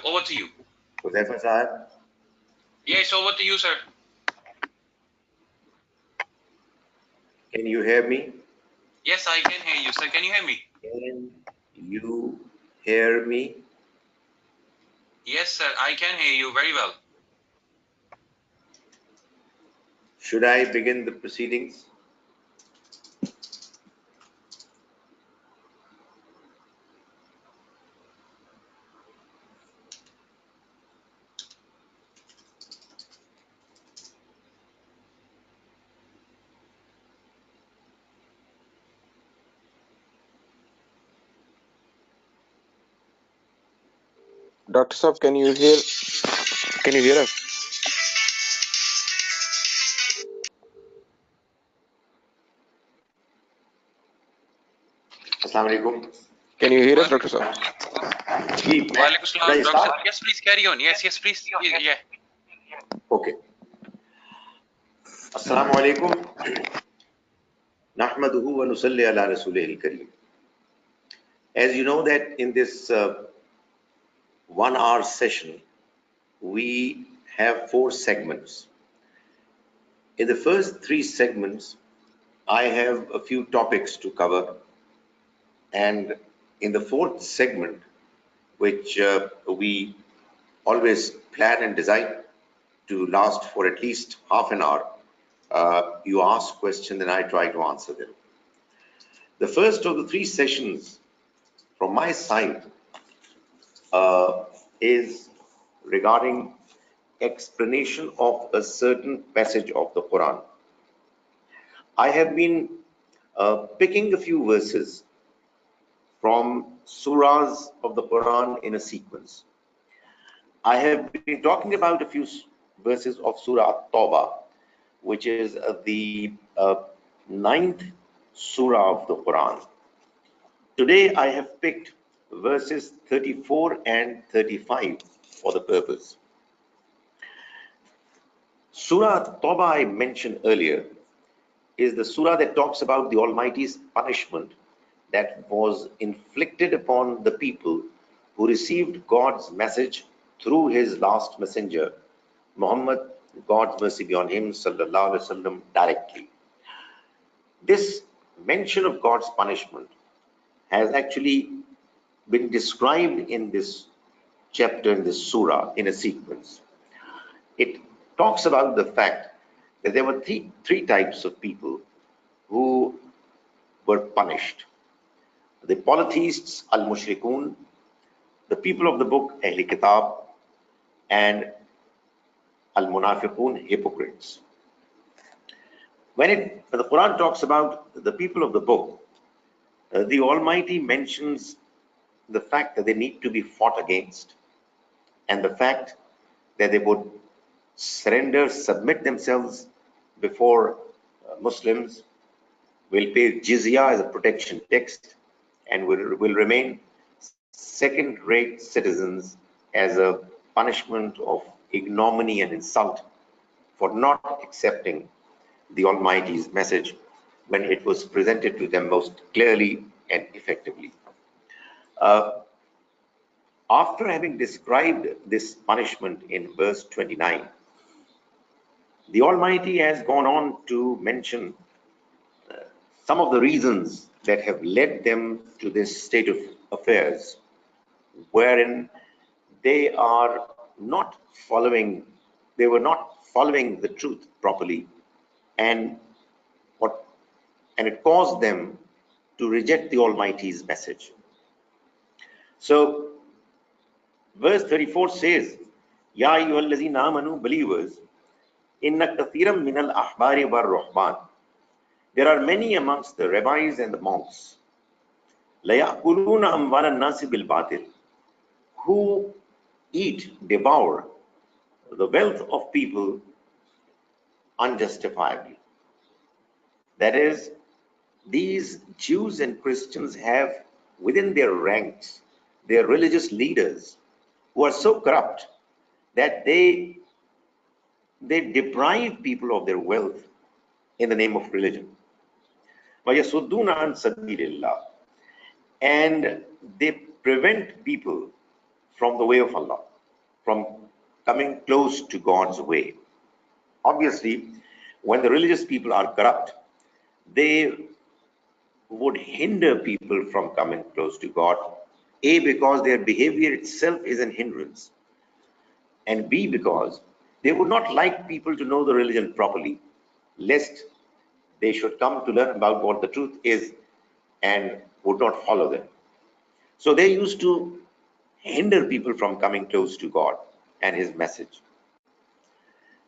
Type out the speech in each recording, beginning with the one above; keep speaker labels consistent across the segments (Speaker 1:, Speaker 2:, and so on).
Speaker 1: Over to you.
Speaker 2: Huzaifa Sahib,
Speaker 1: Yes, over to you, sir.
Speaker 2: can you hear me?
Speaker 1: Yes, I can hear you, sir. Can you hear me?
Speaker 2: Can you hear me?
Speaker 1: Yes, sir. I can hear you very well.
Speaker 2: Should I begin the proceedings?
Speaker 3: Dr. Saab, can you hear us?
Speaker 2: Assalamu alaikum.
Speaker 3: Can you hear us, Dr. Saab?
Speaker 1: Walaikum
Speaker 2: Should
Speaker 1: salam,
Speaker 2: I
Speaker 1: Dr.
Speaker 2: start?
Speaker 1: Sir. Yes, please carry on. Yes, please. Yeah.
Speaker 2: Okay. Assalamu alaikum. Nahmaduhu wa nusalli ala rasulihil kareem. As you know that in this 1 hour session, we have 4 segments. In the first 3 segments, I have a few topics to cover, and in the 4th segment, which we always plan and design to last for at least half an hour, you ask questions and I try to answer them. The first of the 3 sessions from my side is regarding explanation of a certain passage of the Quran. I have been picking a few verses from surahs of the Quran in a sequence. I have been talking about a few verses of Surah At-Tawbah, which is the 9th surah of the Quran. Today I have picked verses 34 and 35 for the purpose. Surah At-Tawbah I mentioned earlier is the surah that talks about the Almighty's punishment that was inflicted upon the people who received God's message through his last messenger, Muhammad, God's mercy be on him, sallallahu alaihi wasallam, directly. This mention of God's punishment has actually been described in this chapter, in this surah, in a sequence. It talks about the fact that there were three types of people who were punished. The polytheists, al-mushrikun, the people of the book, Ahl Kitab, and al-munafiqun, hypocrites. When the Quran talks about the people of the book, the Almighty mentions the fact that they need to be fought against, and the fact that they would surrender, submit themselves before Muslims, will pay jizya as a protection tax, and will remain second-rate citizens as a punishment of ignominy and insult for not accepting the Almighty's message when it was presented to them most clearly and effectively. After having described this punishment in verse 29, the Almighty has gone on to mention some of the reasons that have led them to this state of affairs, wherein they were not following the truth properly, and it caused them to reject the Almighty's message. So verse 34 says, Ya ayyuhallazina amanu, believers, inna kathiram minal ahbari war ruhban. There are many amongst the rabbis and the monks, la ya'kuluna amwala nasi bil batil, who devour the wealth of people unjustifiably. That is, these Jews and Christians have within their ranks their religious leaders who are so corrupt that they deprive people of their wealth in the name of religion. وَيَصُدُّونَ عَنْ سَبِيلِ اللَّهِ, and they prevent people from the way of Allah, from coming close to God's way. Obviously, when the religious people are corrupt, they would hinder people from coming close to God. A, because their behavior itself is an hindrance, and B, because they would not like people to know the religion properly, lest they should come to learn about what the truth is and would not follow them. So they used to hinder people from coming close to God and His message.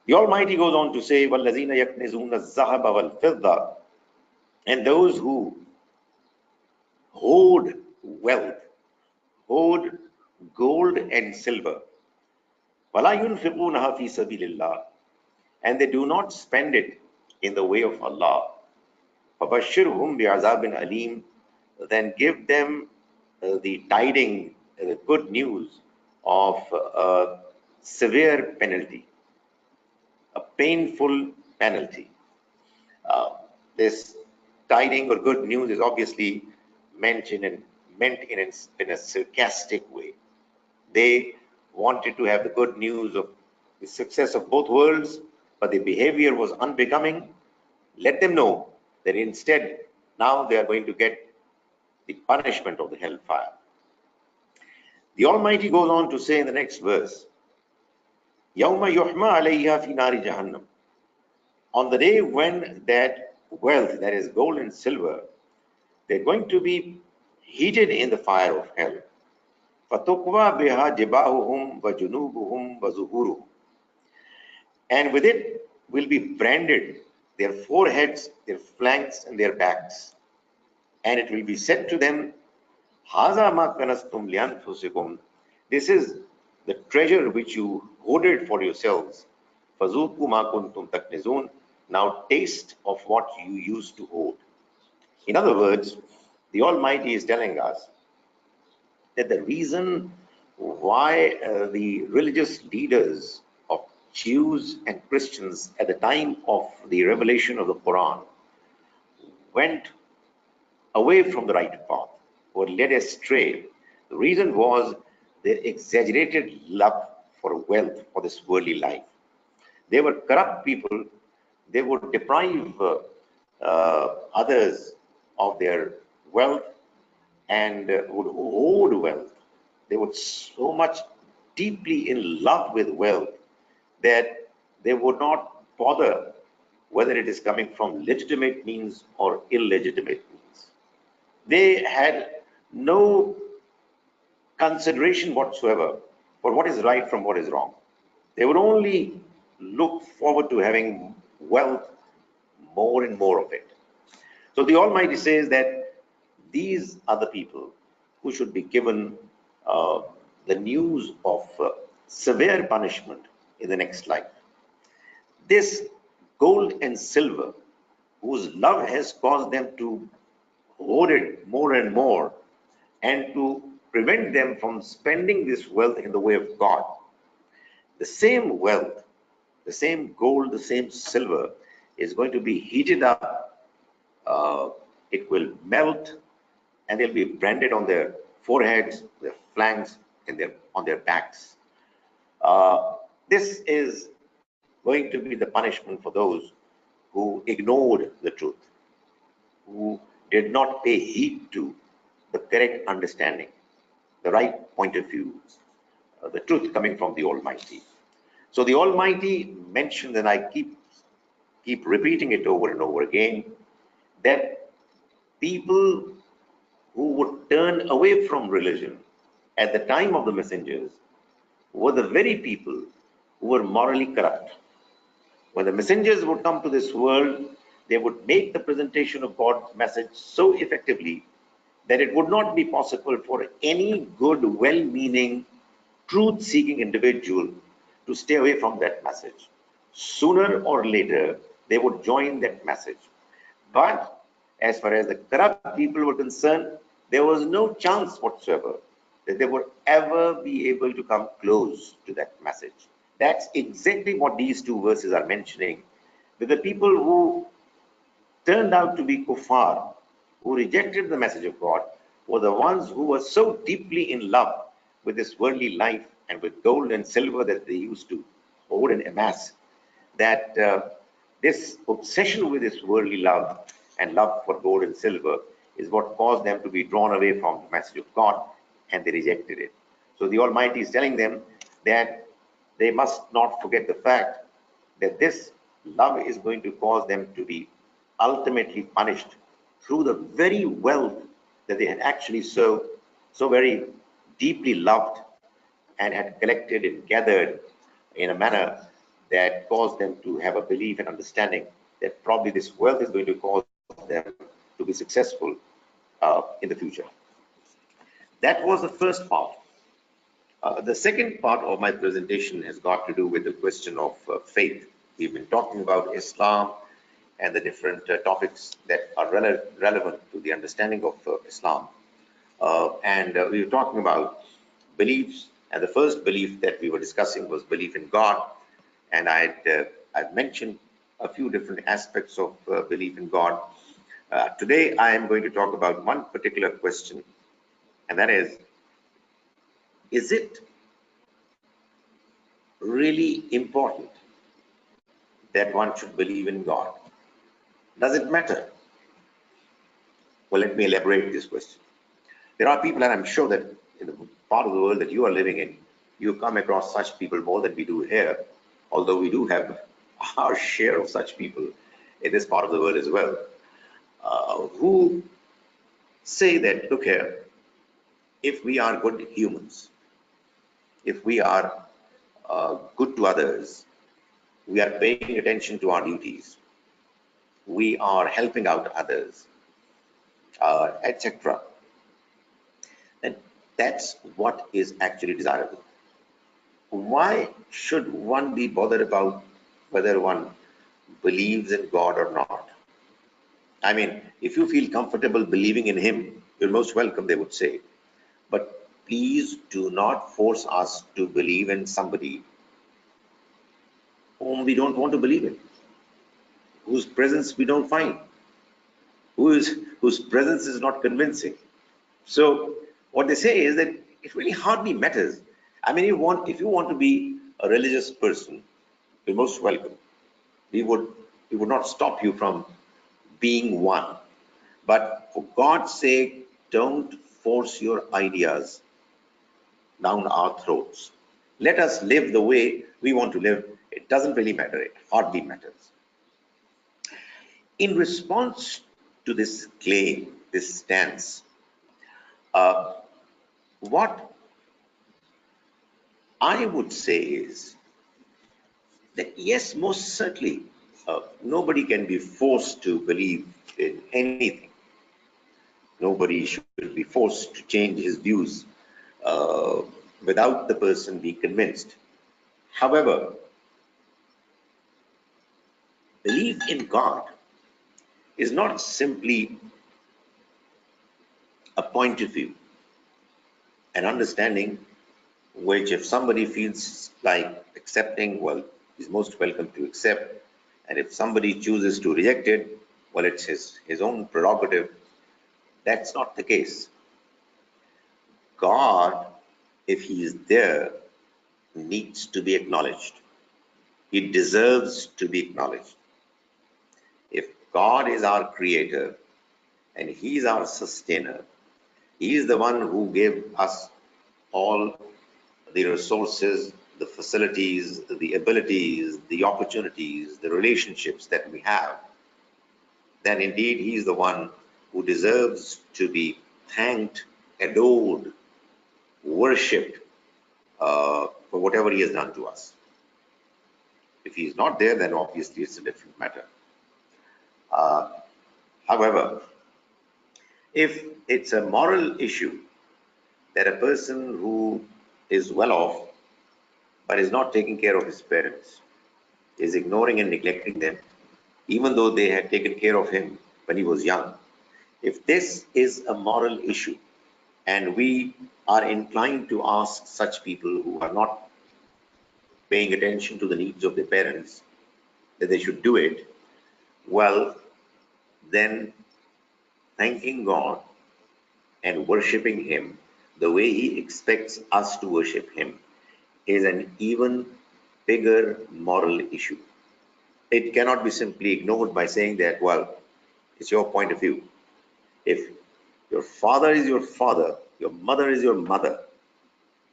Speaker 2: The Almighty goes on to say, وَالَّذِينَ يَكْنِزُونَ الذَّهَبَ وَالْفِضَّةَ, and those who hoard wealth, hoard gold and silver, وَلَا يُنْفِقُونَهَا فِي سَبِيلِ اللَّهِ, and they do not spend it in the way of Allah, فَبَشِّرْهُمْ بِعَذَابٍ أَلِيمٍ, then give them the tiding, the good news of a severe penalty, a painful penalty. This tiding or good news is obviously meant in a sarcastic way. They wanted to have the good news of the success of both worlds, but their behavior was unbecoming. Let them know that instead now they are going to get the punishment of the hellfire. The Almighty goes on to say in the next verse, يَوْمَ يُحْمَى عَلَيْهَا فِي نَارِ جَهَنَّمَ, on the day when that wealth, that is gold and silver, they're going to be heated in the fire of hell. فَتُقْوَى بِهَا جِبَاهُهُمْ وَجُنُوبُهُمْ وَظُهُورُهُمْ, and with it will be branded their foreheads, their flanks, and their backs. And it will be said to them, هَذَا مَا كَنَزْتُمْ لِأَنفُسِكُمْ, this is the treasure which you hoarded for yourselves. فَذُوقُوا مَا كُنْتُمْ تَكْنِزُونَ, now taste of what you used to hoard. In other words, the Almighty is telling us that the reason why the religious leaders of Jews and Christians at the time of the revelation of the Quran went away from the right path or led astray, the reason was their exaggerated love for wealth, for this worldly life. They were corrupt people. They would deprive others of their wealth and would hoard wealth. They were so much deeply in love with wealth that they would not bother whether it is coming from legitimate means or illegitimate means. They had no consideration whatsoever for what is right from what is wrong. They would only look forward to having wealth, more and more of it. So the Almighty says that these are the people who should be given the news of severe punishment in the next life. This gold and silver, whose love has caused them to hoard it more and more and to prevent them from spending this wealth in the way of God. The same wealth, the same gold, the same silver is going to be heated up. It will melt and they'll be branded on their foreheads, their flanks, and on their backs. This is going to be the punishment for those who ignored the truth, who did not pay heed to the correct understanding, the right point of view, the truth coming from the Almighty. So the Almighty mentioned, and I keep repeating it over and over again, that people who would turn away from religion at the time of the messengers were the very people who were morally corrupt. When the messengers would come to this world, they would make the presentation of God's message so effectively that it would not be possible for any good, well-meaning, truth-seeking individual to stay away from that message. Sooner or later, they would join that message. But as far as the corrupt people were concerned, there was no chance whatsoever that they would ever be able to come close to that message. That's exactly what these two verses are mentioning. That the people who turned out to be kuffar, who rejected the message of God, were the ones who were so deeply in love with this worldly life and with gold and silver that they used to hoard and amass, that this obsession with this worldly love and love for gold and silver is what caused them to be drawn away from the message of God, and they rejected it. So the Almighty is telling them that they must not forget the fact that this love is going to cause them to be ultimately punished through the very wealth that they had actually so very deeply loved and had collected and gathered in a manner that caused them to have a belief and understanding that probably this wealth is going to cause them to be successful in the future. That was the first part. The second part of my presentation has got to do with the question of faith. We've been talking about Islam and the different topics that are relevant to the understanding of Islam. And we were talking about beliefs, and the first belief that we were discussing was belief in God. And I'd mentioned a few different aspects of belief in God. Today, I am going to talk about one particular question, and that is it really important that one should believe in God? Does it matter? Well, let me elaborate this question. There are people, and I'm sure that in the part of the world that you are living in, you come across such people more than we do here, although we do have our share of such people in this part of the world as well, who say that, look here, if we are good humans, if we are good to others, we are paying attention to our duties, we are helping out others, etc., then that's what is actually desirable. Why should one be bothered about whether one believes in God or not? I mean, if you feel comfortable believing in Him, you're most welcome, they would say. But please do not force us to believe in somebody whom we don't want to believe in, whose presence we don't find, whose presence is not convincing. So what they say is that it really hardly matters. I mean, if you want to be a religious person, you're most welcome. We would not stop you from being one. But for God's sake, don't force your ideas down our throats. Let us live the way we want to live. It doesn't really matter. It hardly matters. In response to this claim, this stance, what I would say is that yes, most certainly, nobody can be forced to believe in anything. Nobody should be forced to change his views uh, without the person being convinced. However, belief in God is not simply a point of view, an understanding which, if somebody feels like accepting, well, he's most welcome to accept. And if somebody chooses to reject it, well, it's his own prerogative. That's not the case. God, if he is there, needs to be acknowledged. He deserves to be acknowledged. If God is our creator and he is our sustainer, he is the one who gave us all the resources, the facilities, the abilities, the opportunities, the relationships that we have, then indeed he is the one who deserves to be thanked, adored, worshipped for whatever he has done to us. If he is not there, then obviously it's a different matter. Uh, However, if it's a moral issue that a person who is well off but is not taking care of his parents, is ignoring and neglecting them, even though they had taken care of him when he was young, if this is a moral issue and we are inclined to ask such people who are not paying attention to the needs of their parents that they should do it, well, then thanking God and worshipping Him, the way he expects us to worship him is an even bigger moral issue. It cannot be simply ignored by saying that, well, it's your point of view. If your father is your father, your mother is your mother,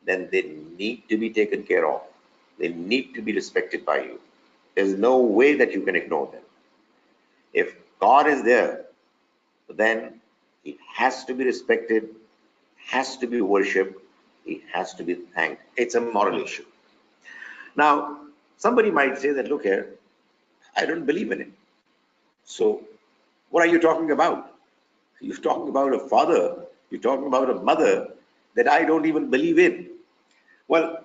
Speaker 2: then they need to be taken care of. They need to be respected by you. There's no way that you can ignore them. If God is there, then he has to be respected, has to be worshipped, he has to be thanked. It's a moral issue. Now, somebody might say that, look here, I don't believe in it. So, what are you talking about? You're talking about a father, you're talking about a mother that I don't even believe in. Well,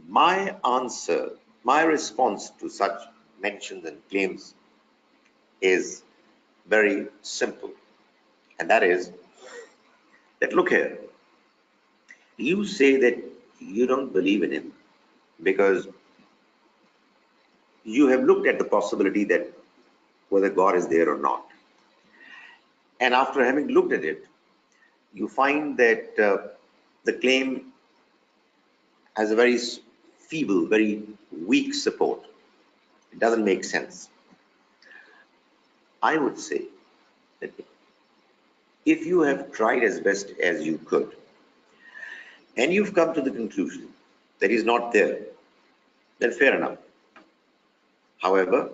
Speaker 2: my answer, my response to such mentions and claims is very simple. And that is that, look here, you say that you don't believe in him because you have looked at the possibility that whether God is there or not. And after having looked at it, you find that the claim has a very feeble, very weak support. It doesn't make sense. I would say that if you have tried as best as you could and you've come to the conclusion that he's not there, then fair enough. However,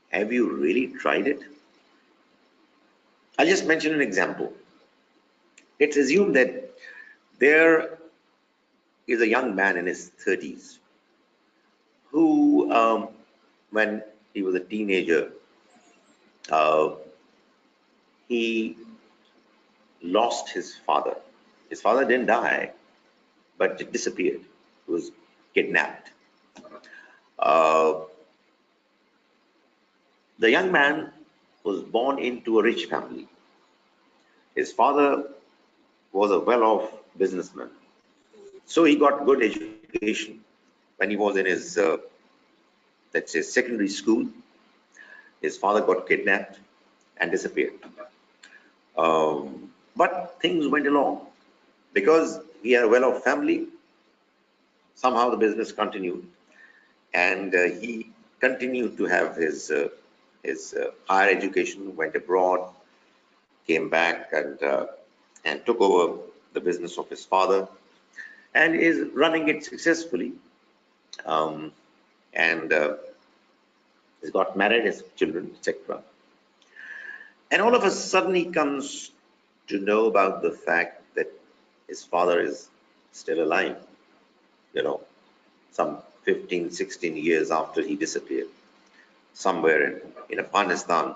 Speaker 2: have you really tried it? I'll just mention an example. Let's assume that there is a young man in his 30s who, when he was a teenager, uh, he lost his father. His father didn't die, but it disappeared. He was kidnapped. Uh, the young man was born into a rich family. His father was a well-off businessman. So he got good education when he was in his, let's say, secondary school. His father got kidnapped and disappeared. But things went along. Because he had a well-off family, somehow the business continued. And he continued to have his higher education, went abroad, came back and took over the business of his father and is running it successfully. Um, and he's got married, his children, etc. And all of a sudden he comes to know about the fact that his father is still alive, you know, some 15, 16 years after he disappeared. Somewhere in Afghanistan,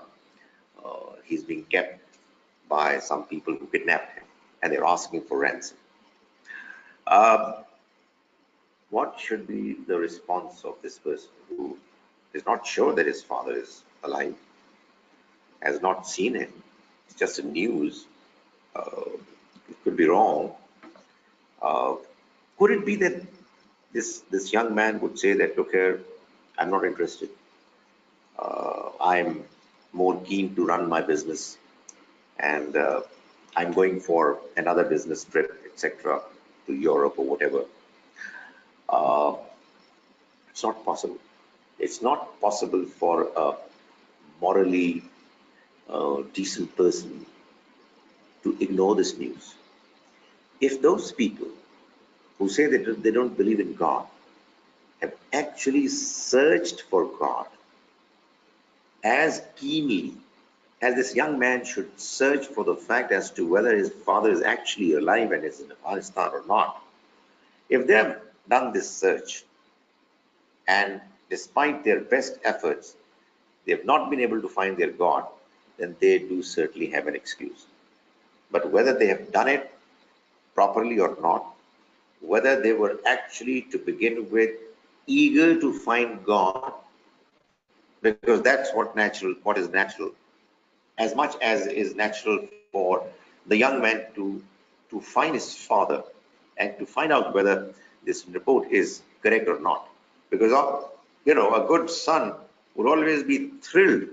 Speaker 2: he's being kept by some people who kidnapped him and they're asking for ransom. Uh, what should be the response of this person who is not sure that his father is alive, has not seen him? It's just a news. It could be wrong. Uh, could it be that this young man would say that, look here, I'm not interested. I'm more keen to run my business, and I'm going for another business trip, etc., to Europe or whatever. Uh, it's not possible. It's not possible for a morally decent person to ignore this news. If those people who say that they don't believe in God have actually searched for God as keenly as this young man should search for the fact as to whether his father is actually alive and is in Afghanistan or not, if they have done this search and despite their best efforts, they have not been able to find their God, then they do certainly have an excuse. But whether they have done it properly or not, whether they were actually to begin with eager to find God, because that's what is natural, as much as is natural for the young man to find his father and to find out whether this report is correct or not. Because a good son would always be thrilled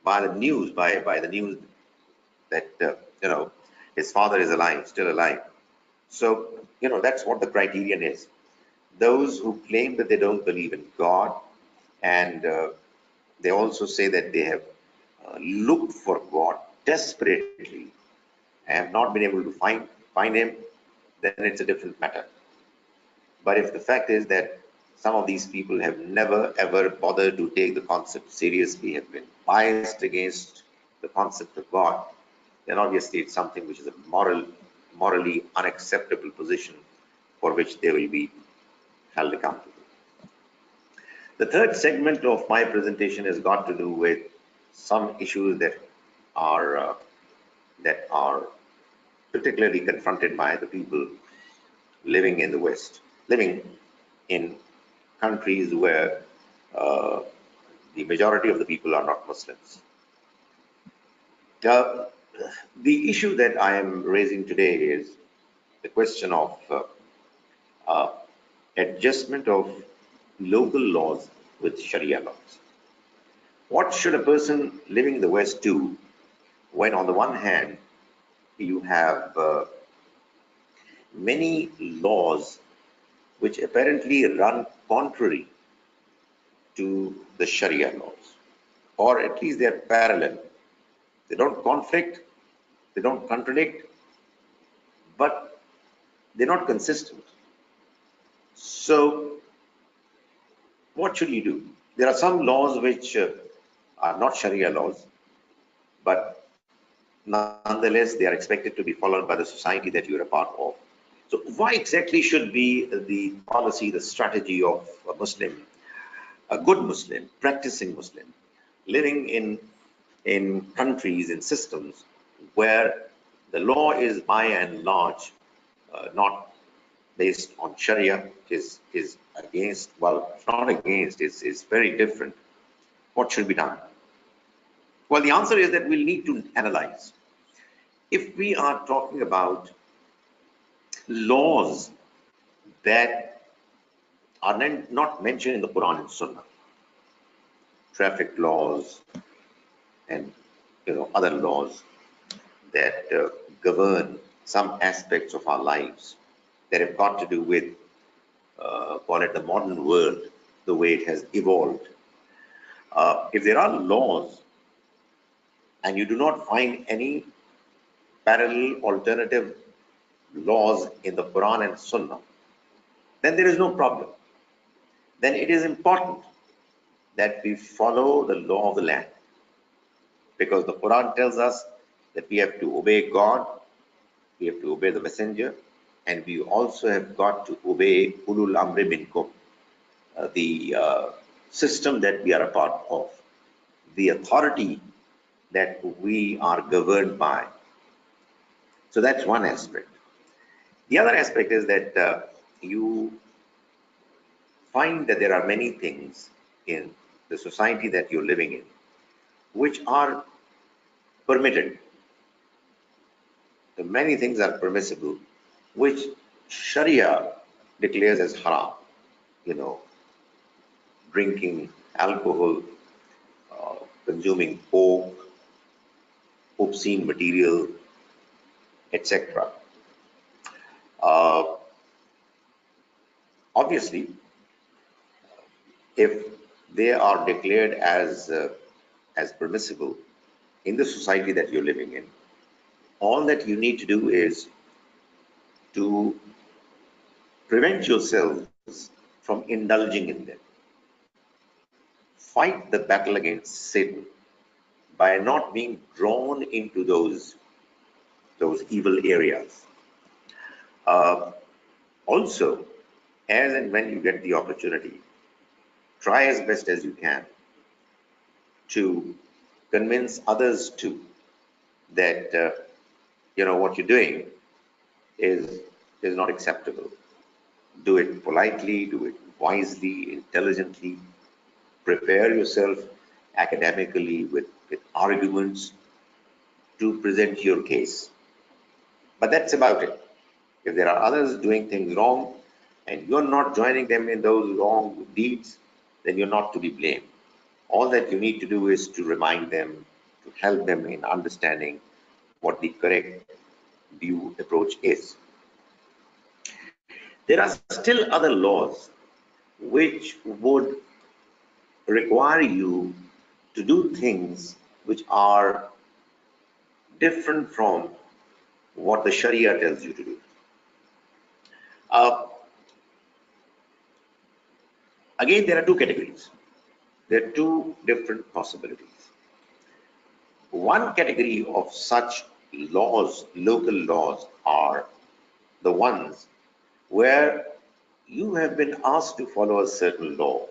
Speaker 2: by the news, by the news that his father is alive, still alive. So, that's what the criterion is. Those who claim that they don't believe in God, and they also say that they have looked for God desperately and have not been able to find him, then it's a different matter. But if the fact is that some of these people have never ever bothered to take the concept seriously, have been biased against the concept of God, then obviously it's something which is a morally unacceptable position for which they will be held accountable. The third segment of my presentation has got to do with some issues are uh, that are particularly confronted by the people living in the West, living in countries where uh, the majority of the people are not Muslims. Uh, the issue that I am raising today is the question of uh, adjustment of local laws with Sharia laws. What should a person living in the West do when, on the one hand, you have many laws which apparently run contrary to the Sharia laws, or at least they're parallel? They don't conflict, they don't contradict, but they're not consistent. So, what should you do? There are some laws which are not Sharia laws, but nonetheless they are expected to be followed by the society that you're a part of. So, why exactly should be the policy, the strategy of a Muslim, a good Muslim, practicing Muslim, living in countries, in systems where the law is by and large not based on Sharia, is against, well, it's not against, is very different. What should be done? Well, the answer is that we'll need to analyze. If we are talking about laws that are not mentioned in the Quran and Sunnah, traffic laws and other laws that govern some aspects of our lives that have got to do with, call it the modern world, the way it has evolved. If there are laws and you do not find any parallel alternative laws in the Quran and Sunnah, then there is no problem. Then it is important that we follow the law of the land, because the Quran tells us that we have to obey God, we have to obey the messenger, and we also have got to obey ulul amri minkum, the system that we are a part of, the authority that we are governed by. So that's one aspect. The other aspect is that you find that there are many things in the society that you're living in which are permitted. Many things are permissible, which Sharia declares as haram. You know, drinking alcohol, consuming pork, obscene material, etc. Uh, Obviously, if they are declared as permissible in the society that you're living in, all that you need to do is to prevent yourselves from indulging in them. Fight the battle against sin by not being drawn into those evil areas. Uh, Also, as and when you get the opportunity, try as best as you can to convince others too that what you're doing is is not acceptable. Do it politely, do it wisely, intelligently. Prepare yourself academically with arguments to present your case. But that's about it. If there are others doing things wrong and you're not joining them in those wrong deeds, then you're not to be blamed. All that you need to do is to remind them, to help them in understanding what the correct view approach is. There are still other laws which would require you to do things which are different from what the Sharia tells you to do. Uh, Again, there are two categories. There are two different possibilities. One category of such laws, local laws, are the ones where you have been asked to follow a certain law,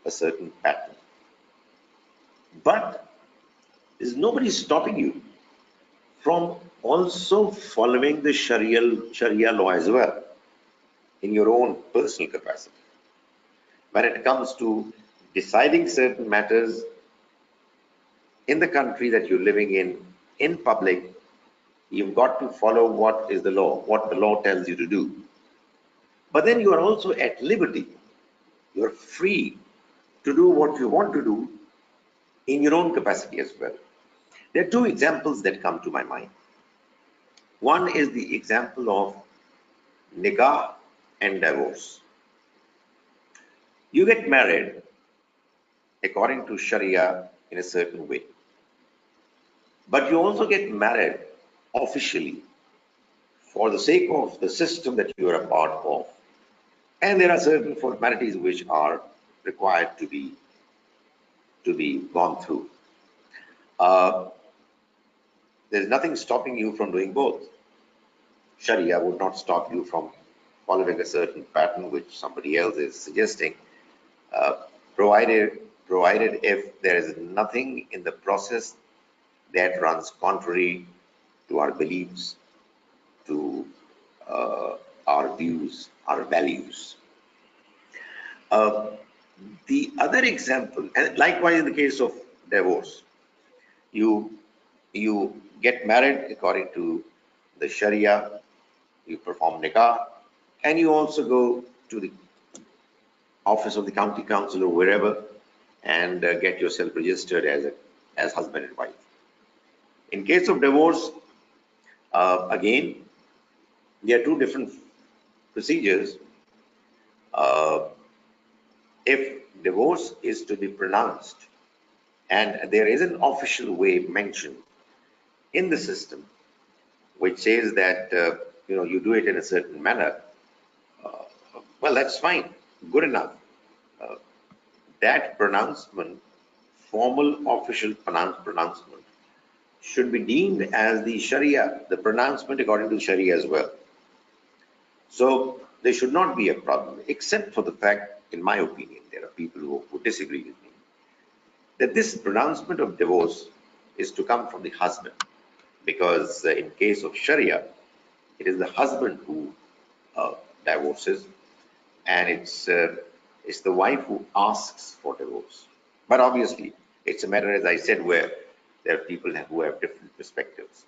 Speaker 2: a certain pattern. But there's nobody stopping you from also following the Sharia law as well in your own personal capacity. When it comes to deciding certain matters in the country that you're living in public, you've got to follow what is the law, what the law tells you to do. But then you are also at liberty. You're free to do what you want to do in your own capacity as well. There are two examples that come to my mind. One is the example of nikah and divorce. You get married according to Sharia in a certain way, but you also get married officially for the sake of the system that you are a part of, and there are certain formalities which are required to be gone through. Uh, there's nothing stopping you from doing both. Sharia would not stop you from following a certain pattern which somebody else is suggesting, uh, provided if there is nothing in the process that runs contrary to our beliefs, to uh, our views, our values. Uh, the other example, and likewise in the case of divorce, you you get married according to the Sharia, you perform nikah, and you also go to the office of the county council or wherever and get yourself registered as husband and wife. In case of divorce, again, there are two different procedures. Uh, if divorce is to be pronounced, and there is an official way mentioned in the system, which says that you do it in a certain manner, uh, well, that's fine, good enough. Uh, that pronouncement, formal official pronouncement, should be deemed as the Sharia, the pronouncement according to Sharia as well. So there should not be a problem, except for the fact, in my opinion, there are people who disagree with me, that this pronouncement of divorce is to come from the husband, because in case of Sharia, it is the husband who uh, divorces, and it's the wife who asks for divorce. But obviously, it's a matter, as I said, where there are people who have different perspectives.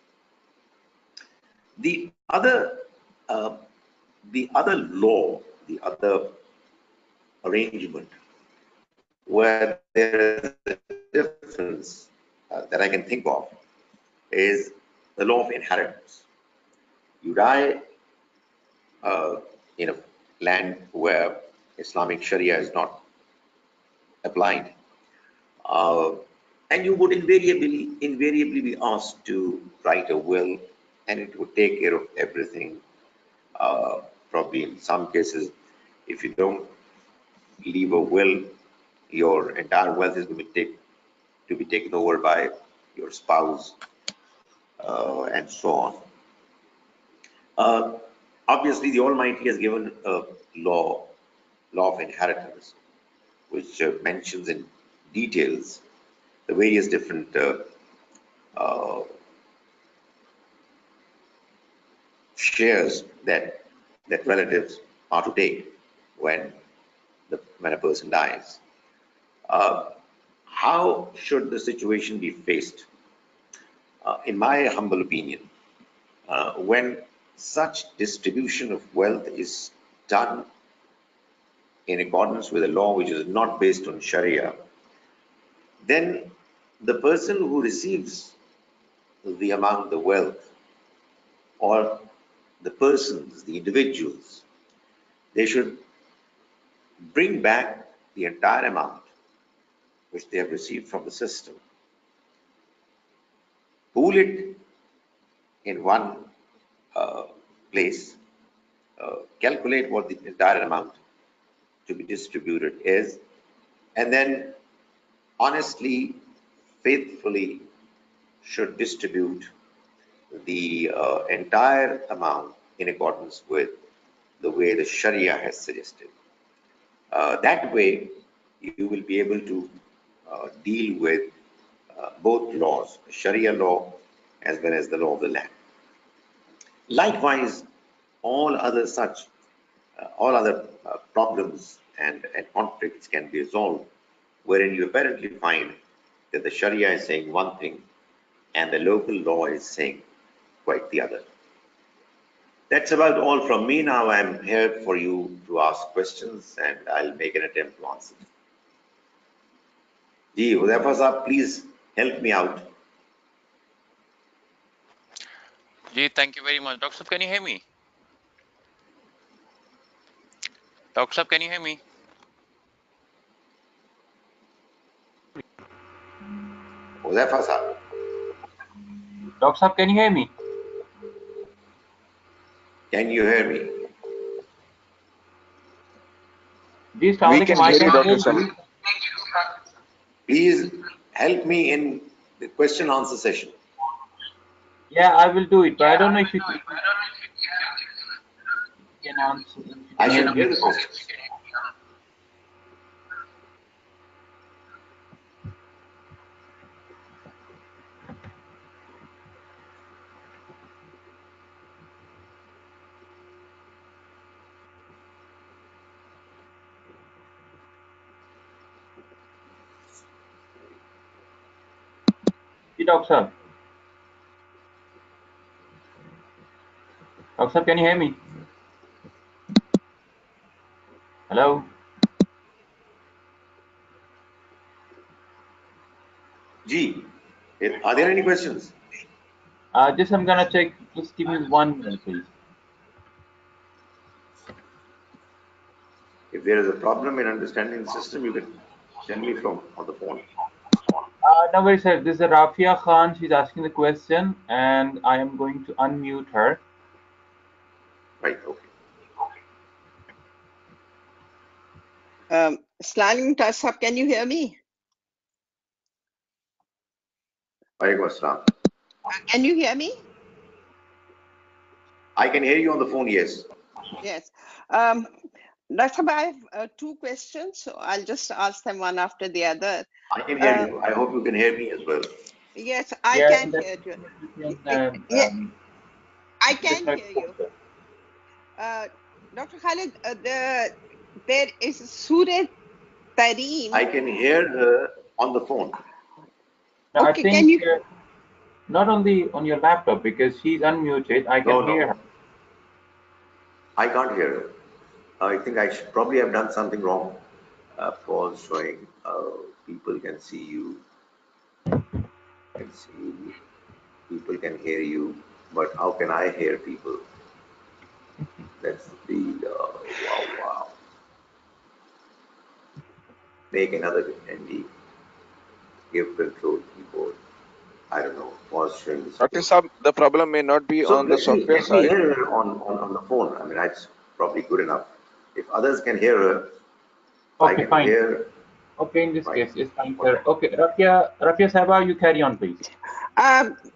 Speaker 2: The other, uh, the other law, the other arrangement where there is a difference that I can think of is the law of inheritance. You die in a land where Islamic Sharia is not applied, uh, and you would invariably be asked to write a will, and it would take care of everything. Probably in some cases, if you don't leave a will, your entire wealth is going to be taken over by your spouse, and so on. Uh, Obviously, the Almighty has given a law of inheritance, which mentions in details the various different uh, shares that relatives are to take when when a person dies. Uh, how should the situation be faced? In my humble opinion, when such distribution of wealth is done in accordance with a law which is not based on Sharia, then the person who receives the amount, the wealth, or the persons, the individuals, they should bring back the entire amount which they have received from the system, pool it in one place, calculate what the entire amount to be distributed is, and then honestly, faithfully should distribute the entire amount in accordance with the way the Sharia has suggested. That way, you will be able to deal with both laws, Sharia law as well as the law of the land. Likewise, all other such, all other problems and conflicts can be resolved wherein you apparently find that the Sharia is saying one thing and the local law is saying quite the other. That's about all from me. Now I'm here for you to ask questions and I'll make an attempt to answer. Ji, Hudhaifa Saab, please help me out.
Speaker 1: Ji, thank you very much. Dr. Saab, can you hear me? Dr. Saab, can you hear me?
Speaker 2: Hudhaifa Saab,
Speaker 4: Dr. Saab, can you hear me?
Speaker 2: can you hear me?
Speaker 4: Ji,
Speaker 3: We can hear you, Dr. Saab.
Speaker 2: Please help me in the question answer session.
Speaker 4: Yeah, I will do it, but I don't know if you can answer.
Speaker 2: I should hear the questions.
Speaker 4: Ji, Dr. Saab. Dr. Saab, can you hear me? Hello?
Speaker 2: Ji, are there any questions?
Speaker 4: Just I'm gonna check. Just give me 1 minute, please.
Speaker 2: If there is a problem in understanding the system, you can send me from on the phone.
Speaker 4: No worries, sir. This is Rafia Khan. She's asking the question, and I am going to unmute her.
Speaker 2: Right, okay.
Speaker 5: Assalamualaikum, Dr. Saab, can you hear me?
Speaker 2: Walaikum Assalam.
Speaker 5: Can you hear me?
Speaker 2: I can hear you on the phone, yes.
Speaker 5: Yes. Dr. Saab, I have 2 questions, so I'll just ask them one after the other.
Speaker 2: I can hear you. I hope you can hear me as well.
Speaker 5: Yes, I
Speaker 4: Yeah,
Speaker 5: can hear you.
Speaker 4: yeah,
Speaker 5: I can hear you. Dr. Khalid, there is Surah Tareem.
Speaker 2: I can hear her on the phone.
Speaker 4: No,
Speaker 5: Okay,
Speaker 4: I think
Speaker 5: can you?
Speaker 4: not only on your laptop, because she's unmuted. I can hear her.
Speaker 2: I can't hear her. I think I should probably have done something wrong. Pause showing people can see you. Can see you. People can hear you, but how can I hear people? That's the wow. Make another ND. Give control keyboard. I don't know. Pause showing the
Speaker 3: Dr.
Speaker 2: screen.
Speaker 3: Saab, the problem may not be
Speaker 2: So
Speaker 3: on the software
Speaker 2: let me
Speaker 3: side.
Speaker 2: hear her on the phone. I mean, that's probably good enough. If others can hear her, I
Speaker 4: Okay,
Speaker 2: can
Speaker 4: fine.
Speaker 2: hear.
Speaker 4: Okay, in this
Speaker 2: Right.
Speaker 4: case, it's fine, sir. Okay, Rafia Sahaba, you carry on, please.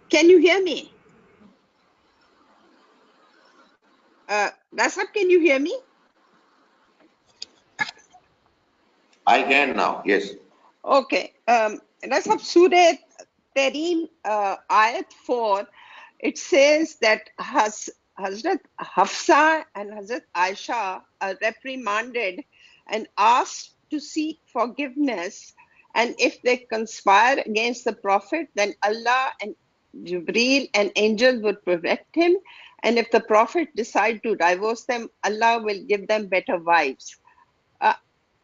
Speaker 5: Can you hear me? Dr. Saab, can you hear me?
Speaker 2: I can now. Yes.
Speaker 5: Okay. Dr. Saab, Surah Tareem, Ayat 4, it says that Hazrat Hafsa and Hazrat Aisha are reprimanded and asked to seek forgiveness. And if they conspire against the Prophet, then Allah and Jibreel and angels would protect him. And if the Prophet decide to divorce them, Allah will give them better wives.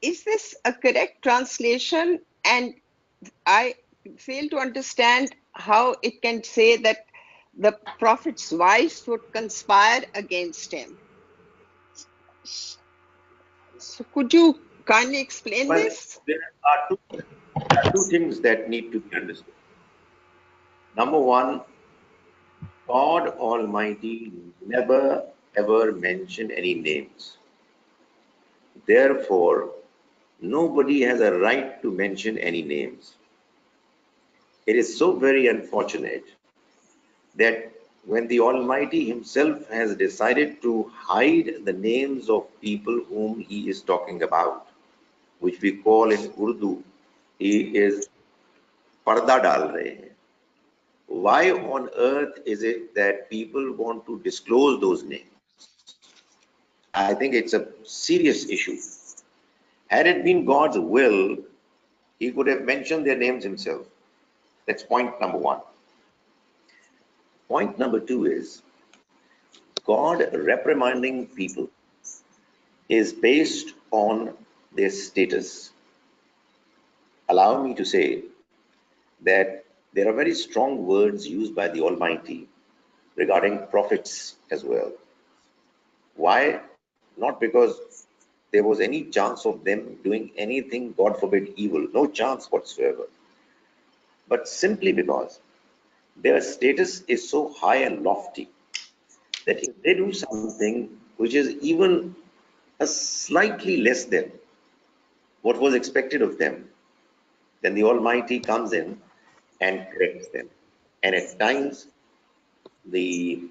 Speaker 5: Is this a correct translation? And I fail to understand how it can say that the Prophet's wives would conspire against him. So could you kindly explain
Speaker 2: Well,
Speaker 5: this?
Speaker 2: there are two things that need to be understood. Number one, God Almighty never ever mentioned any names. Therefore, nobody has a right to mention any names. It is so very unfortunate that when the Almighty Himself has decided to hide the names of people whom He is talking about, which we call in Urdu, He is parda dal rahe hain. Why on earth is it that people want to disclose those names? I think it's a serious issue. Had it been God's will, He could have mentioned their names Himself. That's point number one. Point number two is God reprimanding people is based on their status. Allow me to say that there are very strong words used by the Almighty regarding prophets as well. Why? Not because there was any chance of them doing anything, God forbid, evil, no chance whatsoever, but simply because their status is so high and lofty that if they do something which is even a slightly less than what was expected of them, then the Almighty comes in and corrects them. And at times, the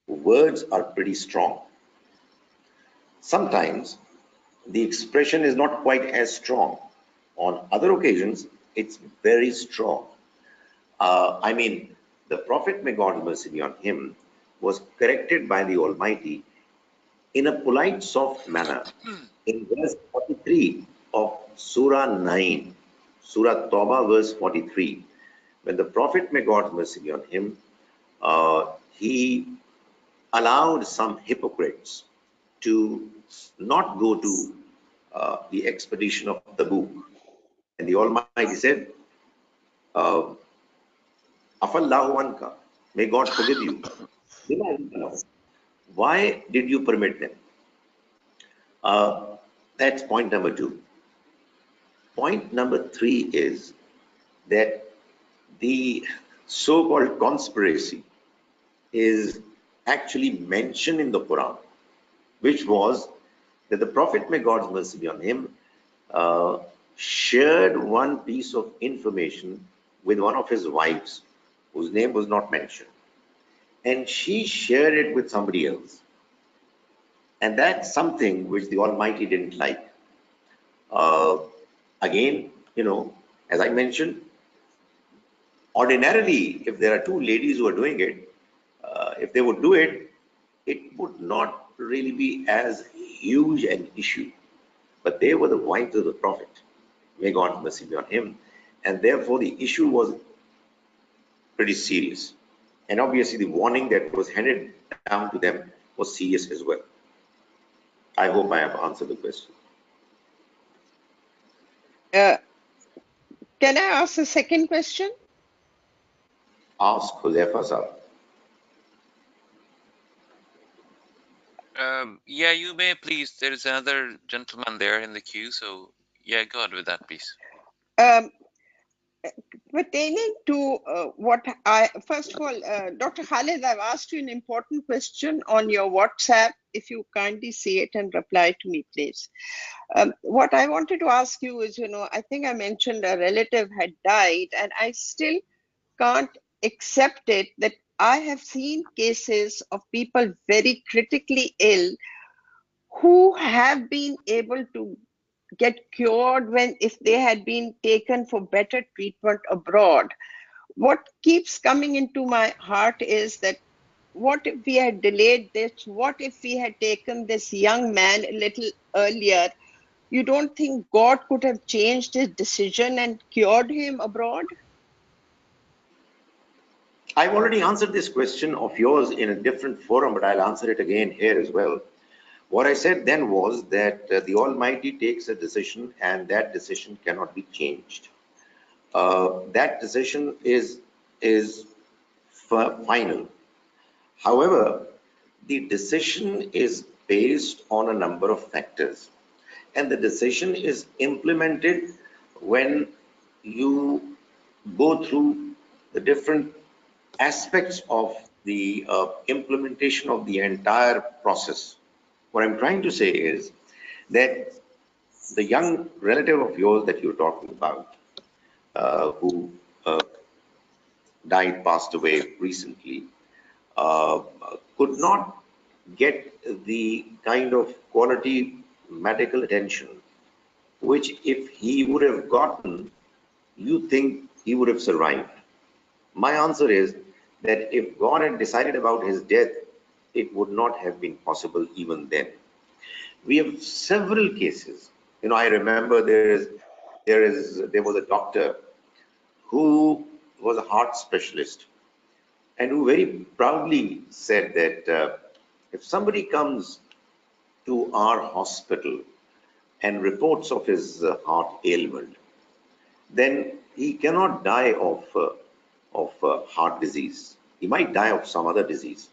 Speaker 2: words are pretty strong. Sometimes the expression is not quite as strong. On other occasions, it's very strong. I mean, the Prophet, may God have mercy on him, was corrected by the Almighty in a polite, soft manner. In verse 43 of Surah 9, Surah Tawbah, verse 43, when the Prophet, may God have mercy on him, he allowed some hypocrites to not go to the expedition of Tabuk. And the Almighty said, uh, Afallahu anka, may God forgive you. Why did you permit them? Uh, that's point number two. Point number three is that the so-called conspiracy is actually mentioned in the Quran, which was that the Prophet, may God's mercy be on him, uh, shared one piece of information with one of his wives, whose name was not mentioned, and she shared it with somebody else. And that's something which the Almighty didn't like. Uh, Again, as I mentioned, ordinarily, if there are two ladies who are doing it, if they would do it, it would not really be as huge an issue. But they were the wives of the Prophet, may God mercy be on him, and therefore the issue was pretty serious. And obviously, the warning that was handed down to them was serious as well. I hope I have answered the question.
Speaker 5: Uh, can I ask a second question?
Speaker 2: Ask Huzaifa Sahib.
Speaker 1: Yeah, you may please. There is another gentleman there in the queue, so yeah, go on with that, please.
Speaker 5: Um, Pertaining to first of all, Dr. Khalid, I've asked you an important question on your WhatsApp. If you kindly see it and reply to me, please. What I wanted to ask you is, I think I mentioned a relative had died, and I still can't accept it that I have seen cases of people very critically ill who have been able to get cured when if they had been taken for better treatment abroad. What keeps coming into my heart is that what if we had delayed this? What if we had taken this young man a little earlier? You don't think God could have changed his decision and cured him abroad?
Speaker 2: I've already answered this question of yours in a different forum, but I'll answer it again here as well. What I said then was that the Almighty takes a decision and that decision cannot be changed. That decision is final. However, the decision is based on a number of factors. And the decision is implemented when you go through the different aspects of the implementation of the entire process. What I'm trying to say is that the young relative of yours that you're talking about, who died, passed away recently, uh, could not get the kind of quality medical attention which, if he would have gotten, you think he would have survived. My answer is that if God had decided about his death, it would not have been possible even then. We have several cases. I remember there was a doctor who was a heart specialist and who very proudly said that if somebody comes to our hospital and reports of his heart ailment, then he cannot die of heart disease. He might die of some other disease.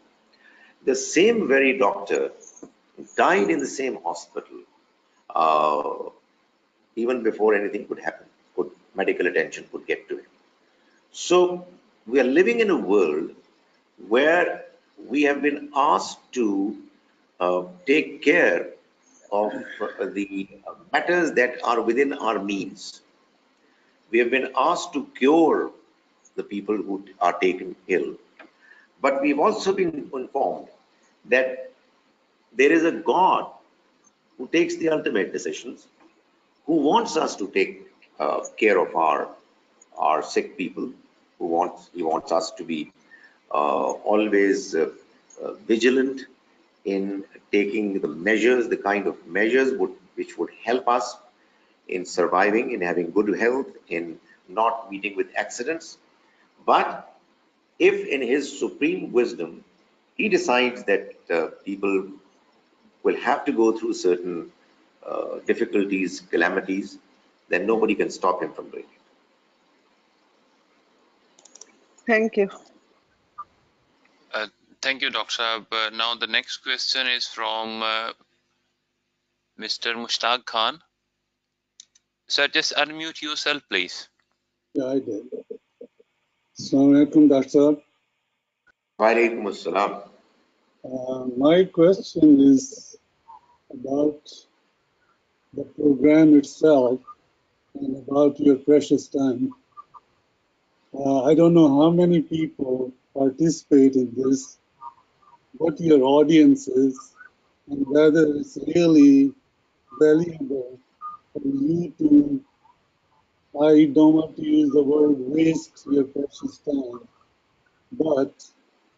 Speaker 2: The same very doctor died in the same hospital uh, even before anything could happen, medical attention could get to him. So we are living in a world where we have been asked to take care of the matters that are within our means. We have been asked to cure the people who are taken ill. But we've also been informed that there is a God who takes the ultimate decisions, who wants us to take care of our sick people, he wants us to be always vigilant in taking the measures, the kind of measures which would help us in surviving, in having good health, in not meeting with accidents. But if in his supreme wisdom, he decides that people will have to go through certain difficulties, calamities, then nobody can stop him from doing it.
Speaker 5: Thank you.
Speaker 1: Uh, Thank you, Dr. Saab. Now the next question is from Mr. Mushtaq Khan. Sir, just unmute yourself, please.
Speaker 6: Yeah, I did. Assalamu alaikum, Dr. Saab.
Speaker 2: Wa alaikum assalam.
Speaker 6: My question is about the program itself and about your precious time. I don't know how many people participate in this, what your audience is, and whether it's really valuable for you to, I don't want to use the word waste your precious time, but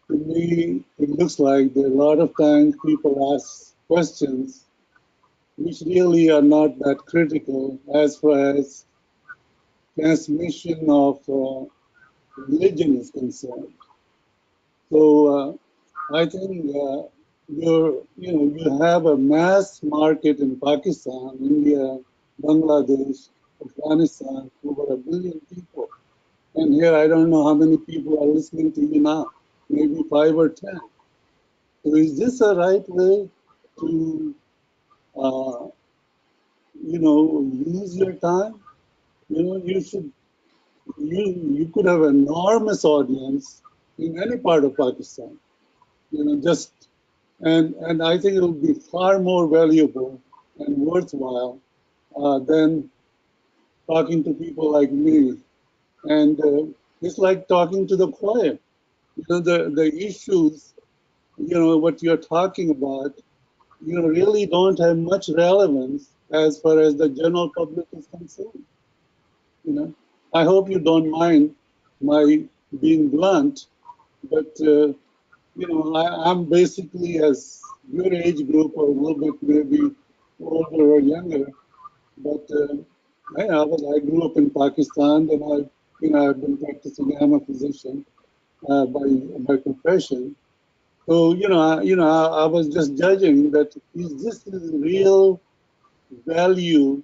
Speaker 6: to me, it looks like there are a lot of times people ask questions which really are not that critical as far as transmission of religion is concerned. So I think you have a mass market in Pakistan, India, Bangladesh, Afghanistan, over 1 billion people. And here I don't know how many people are listening to you now, maybe 5 or 10. So is this a right way to, uh, use your time? You could have an enormous audience in any part of Pakistan, and I think it will be far more valuable and worthwhile than talking to people like me. And it's like talking to the choir. The issues, what you're talking about, really don't have much relevance as far as the general public is concerned. I hope you don't mind my being blunt, but I'm basically as your age group or a little bit maybe older or younger, but I grew up in Pakistan, and I've been practicing. I'm a physician by profession. So I was just judging that is this is real value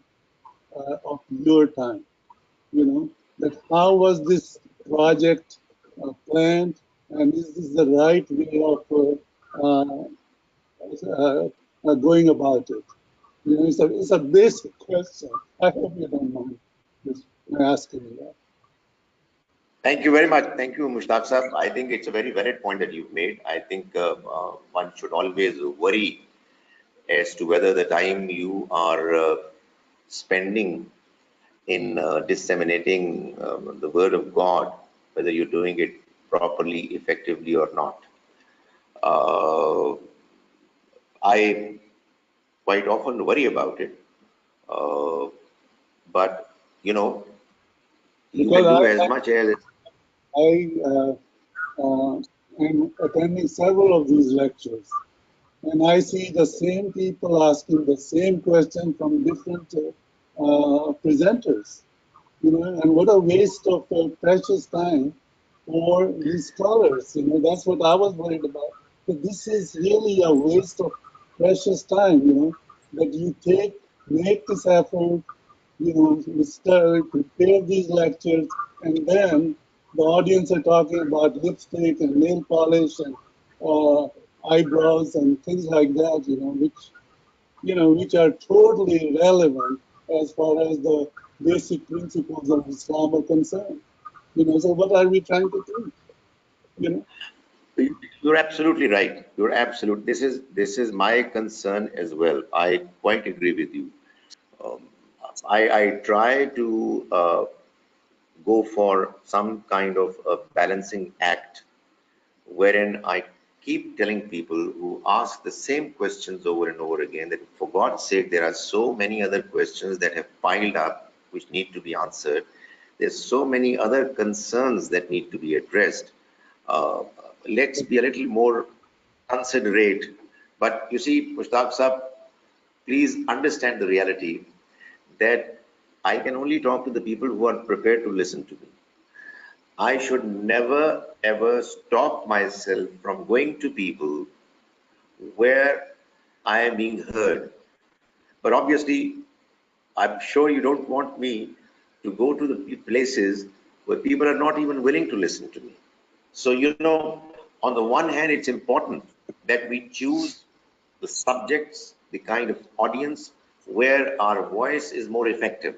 Speaker 6: of your time. That how was this project planned, and is this the right way of going about it? You know, it's a basic question. I hope you don't mind just asking me that.
Speaker 2: Thank you very much. Thank you, Mushtaq Sahab. I think it's a very valid point that you've made. I think one should always worry as to whether the time you are spending in disseminating the word of God, whether you're doing it properly, effectively, or not. Uh, I quite often worry about it, uh, but you know, you
Speaker 6: Because
Speaker 2: can do as much as
Speaker 6: I am attending several of these lectures, and I see the same people asking the same question from different presenters. You know, and what a waste of precious time for these scholars. You know, that's what I was worried about. That this is really a waste of precious time. You know, that you make this effort, you know, prepare these lectures, and then the audience are talking about lipstick and nail polish and uh, eyebrows and things like that. Which are totally irrelevant as far as the basic principles of Islam are concerned. You know, so what are we trying to do? You know,
Speaker 2: you're absolutely right. You're absolute. This is my concern as well. I quite agree with you. Um, I try to go for some kind of a balancing act wherein I keep telling people who ask the same questions over and over again that for God's sake, there are so many other questions that have piled up which need to be answered. There's so many other concerns that need to be addressed. Uh, let's be a little more considerate. But you see, Mushtaq Sahab, please understand the reality that I can only talk to the people who are prepared to listen to me. I should never ever stop myself from going to people where I am being heard. But obviously, I'm sure you don't want me to go to the places where people are not even willing to listen to me. So, on the one hand, it's important that we choose the subjects, the kind of audience where our voice is more effective.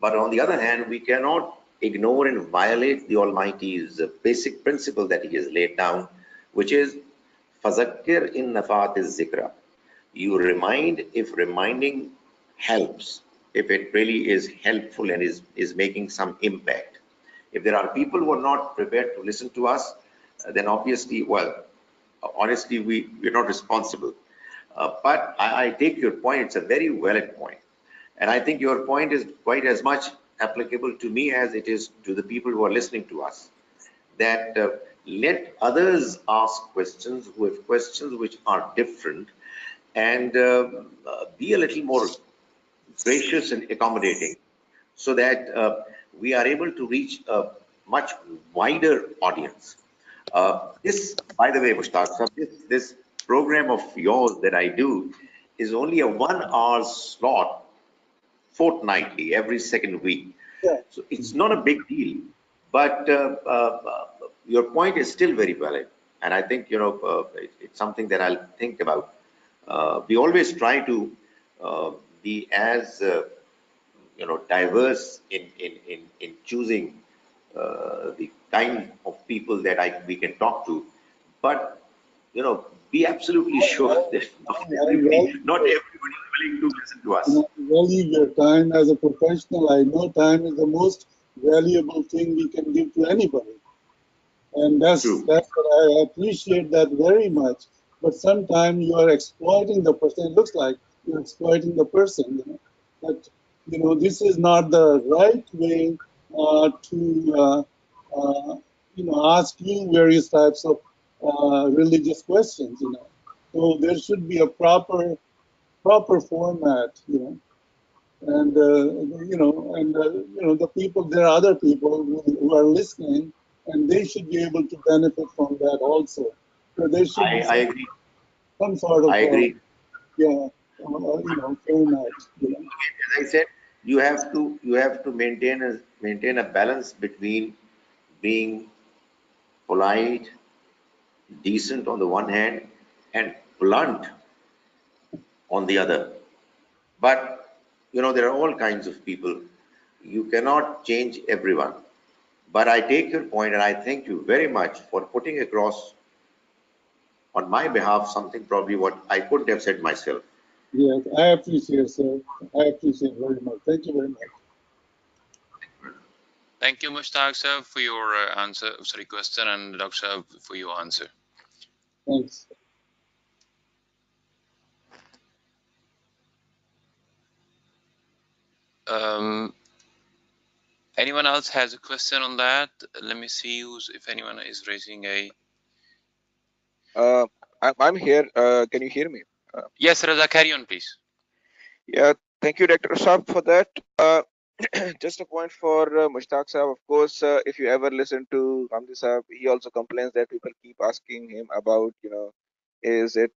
Speaker 2: But on the other hand, we cannot ignore and violate the Almighty's basic principle that He has laid down, which is Fazakir in Nafat is Zikra. You remind if reminding helps, if it really is helpful and is making some impact. If there are people who are not prepared to listen to us, then obviously, well, honestly, we're not responsible. But I take your point. It's a very valid point. And I think your point is quite as much applicable to me as it is to the people who are listening to us. That let others ask questions who have questions which are different and be a little more gracious and accommodating so that we are able to reach a much wider audience. This, by the way, Mushtaq, this program of yours that I do is only a 1 hour slot fortnightly, every second week.
Speaker 6: yeah.
Speaker 2: So it's not a big deal, but your point is still very valid. And I think, it's something that I'll think about. We always try to be as, diverse in choosing the kind of people that we can talk to. But, be absolutely sure that
Speaker 6: I value,
Speaker 2: not everybody is willing to listen to
Speaker 6: you
Speaker 2: us.
Speaker 6: know, value your time as a professional. I know time is the most valuable thing we can give to anybody. And that's
Speaker 2: True.
Speaker 6: that's what I appreciate that very much. But sometimes you are exploiting the person. It looks like you're exploiting the person. That this is not the right way to ask you various types of religious questions. So there should be a proper format. And the people, there are other people who are listening, and they should be able to benefit from that also. So there should be
Speaker 2: I
Speaker 6: some,
Speaker 2: agree.
Speaker 6: some sort of
Speaker 2: I agree.
Speaker 6: yeah format.
Speaker 2: As I said, you have to maintain a balance between being polite, decent on the one hand, and blunt on the other. But, there are all kinds of people. You cannot change everyone. But I take your point and I thank you very much for putting across on my behalf something probably what I couldn't have said myself.
Speaker 6: Yes, I appreciate, sir. I appreciate very much. Thank you very much.
Speaker 1: Thank you, Mushtaq sir, for your question, and Dr. Saab for your answer.
Speaker 6: Thanks.
Speaker 1: Um, anyone else has a question on that? Let me see if anyone is raising a.
Speaker 3: Uh, I'm here. Can you hear me?
Speaker 1: Yes, Raza, carry on, please.
Speaker 3: Yeah, thank you, Dr. Saab, for that. Just a point for Mushtaq Saab. Of course, if you ever listen to Hamdi Saab, he also complains that people keep asking him about, is it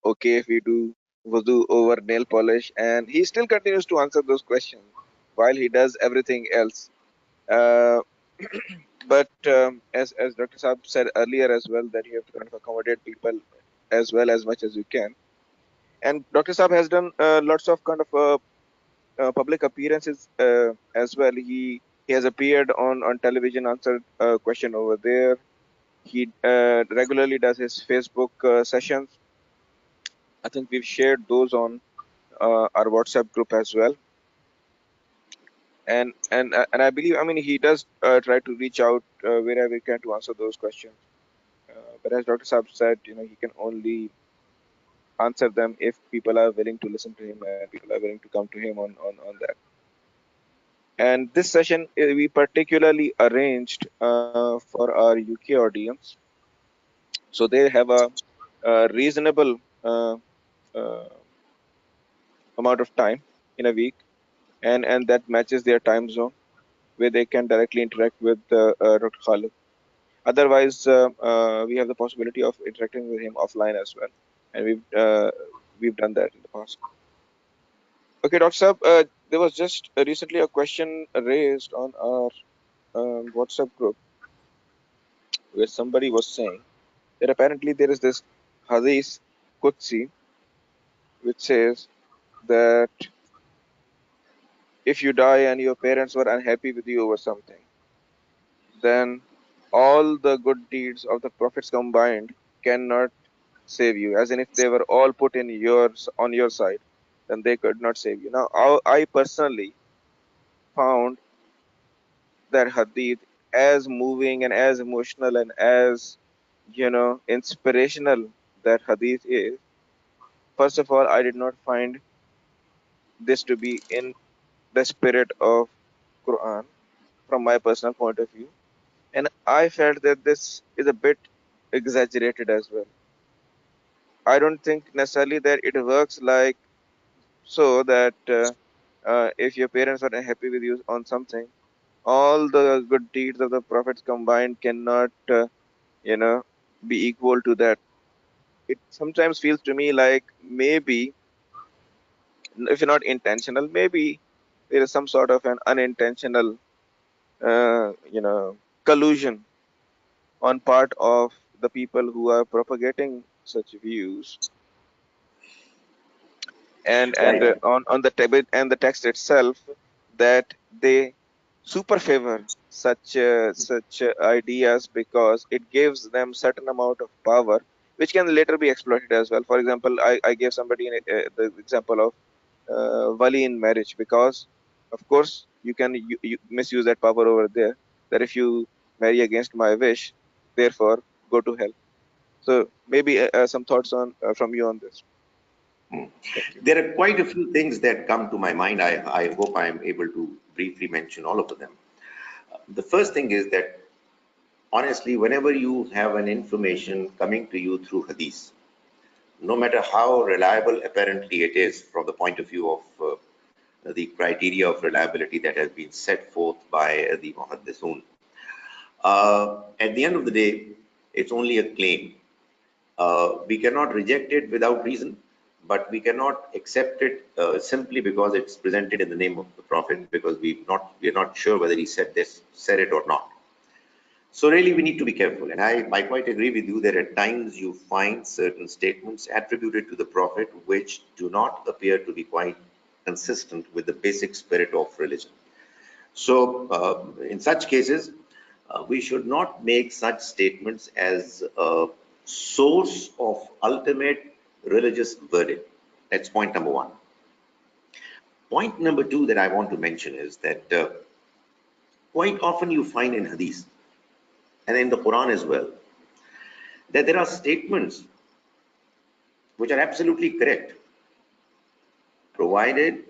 Speaker 3: okay if we do wudu over nail polish? And he still continues to answer those questions while he does everything else. Uh, but as Dr. Saab said earlier as well, that you have to kind of accommodate people as well as much as you can. And Dr. Saab has done lots of kind of public appearances as well. He has appeared on television, answered a question over there. He regularly does his Facebook sessions. I think we've shared those on our WhatsApp group as well. And I believe, I mean, he does try to reach out wherever he can to answer those questions. But as Dr. Saab said, he can only answer them if people are willing to listen to him and people are willing to come to him on that. And this session we particularly arranged for our UK audience, so they have a reasonable uh, amount of time in a week, and that matches their time zone where they can directly interact with Dr. Khalid. Otherwise, we have the possibility of interacting with him offline as well, and we've done that in the past. Okay, Dr. Saab, there was just recently a question raised on our WhatsApp group where somebody was saying that apparently there is this Hadith Qudsi which says that if you die and your parents were unhappy with you over something, then all the good deeds of the prophets combined cannot save you. As in, if they were all put in yours on your side, then they could not save you. Now, I personally found that Hadith as moving and as emotional and as inspirational that Hadith is. First of all, I did not find this to be in the spirit of Quran from my personal point of view, and I felt that this is a bit exaggerated as well. I don't think necessarily that it works like so that if your parents are unhappy with you on something, all the good deeds of the prophets combined cannot you know be equal to that. It sometimes feels to me like maybe, if you're not intentional, maybe there is some sort of an unintentional collusion on part of the people who are propagating such views, and
Speaker 2: Right.
Speaker 3: on the table and the text itself, that they super favor such ideas because it gives them certain amount of power which can later be exploited as well. For example, I gave somebody the example of wali in marriage, because of course you can you misuse that power over there, that if you marry against my wish, therefore go to hell. So maybe some thoughts on from you on this.
Speaker 2: Mm.
Speaker 3: Thank you.
Speaker 2: There are quite a few things that come to my mind. I hope I am able to briefly mention all of them. The first thing is that honestly, whenever you have an information coming to you through hadith, no matter how reliable apparently it is from the point of view of the criteria of reliability that has been set forth by the muhaddisun, at the end of the day, it's only a claim. We cannot reject it without reason, but we cannot accept it simply because it's presented in the name of the Prophet, because we are not sure whether he said it or not. So really we need to be careful. And I quite agree with you that at times you find certain statements attributed to the Prophet which do not appear to be quite consistent with the basic spirit of religion. So in such cases, we should not make such statements as a source of ultimate religious verdict. That's point number one. Point number two that I want to mention is that quite often you find in Hadith and in the Quran as well that there are statements which are absolutely correct, provided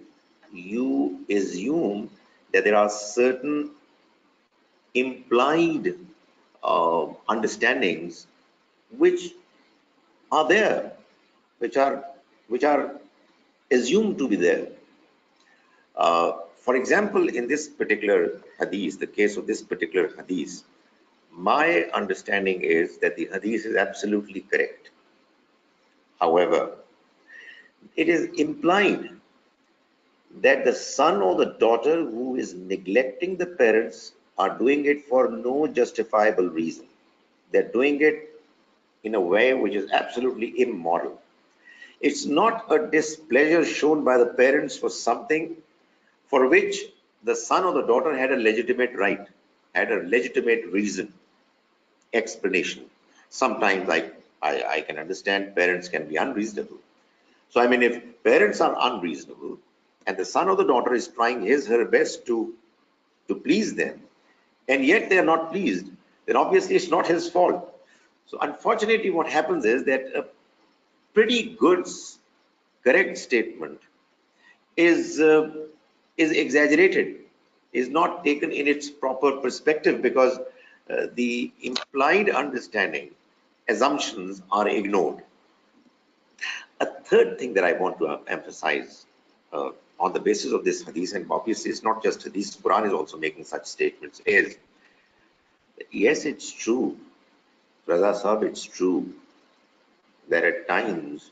Speaker 2: you assume that there are certain implied understandings which are there, which are assumed to be there. For example, in this particular hadith, the case of this particular hadith, my understanding is that the hadith is absolutely correct. However, it is implied that the son or the daughter who is neglecting the parents are doing it for no justifiable reason. They're doing it in a way which is absolutely immoral. It's not a displeasure shown by the parents for something for which the son or the daughter had a legitimate right, had a legitimate reason, explanation. Sometimes I can understand parents can be unreasonable. So, I mean, if parents are unreasonable and the son or the daughter is trying his, her best to please them, and yet they are not pleased, then obviously it's not his fault. So, unfortunately, what happens is that a pretty good, correct statement is exaggerated, is not taken in its proper perspective because the implied understanding, assumptions are ignored. A third thing that I want to emphasize on the basis of this hadith, and obviously it's not just hadith, Quran is also making such statements, is yes, it's true, Raza Sahib, it's true that at times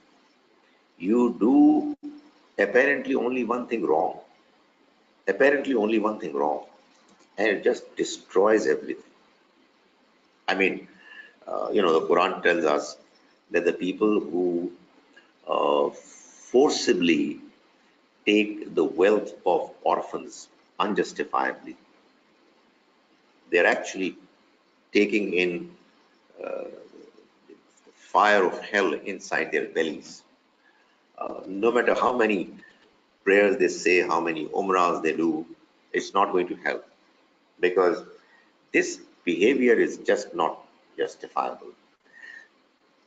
Speaker 2: you do apparently only one thing wrong, and it just destroys everything. I mean, the Quran tells us that the people who forcibly take the wealth of orphans unjustifiably, they're actually taking in the fire of hell inside their bellies. No matter how many prayers they say, how many umrahs they do, it's not going to help because this behavior is just not justifiable.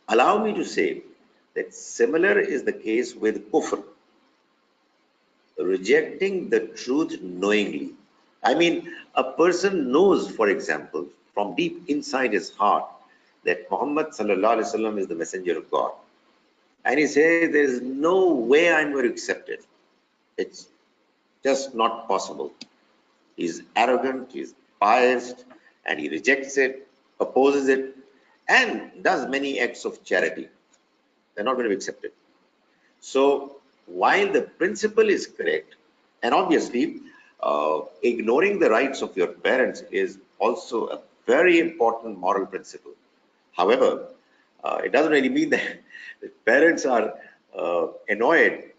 Speaker 2: Allow me to say that similar is the case with kufr, rejecting the truth knowingly. I mean, a person knows, for example, from deep inside his heart that Muhammad sallallahu alaihi wasallam is the messenger of God. And he says, there is no way I'm going to accept it. It's just not possible. He's arrogant, he's biased, and he rejects it, opposes it, and does many acts of charity. They're not going to be accepted. So while the principle is correct, and obviously ignoring the rights of your parents is also a very important moral principle. However, it doesn't really mean that parents are annoyed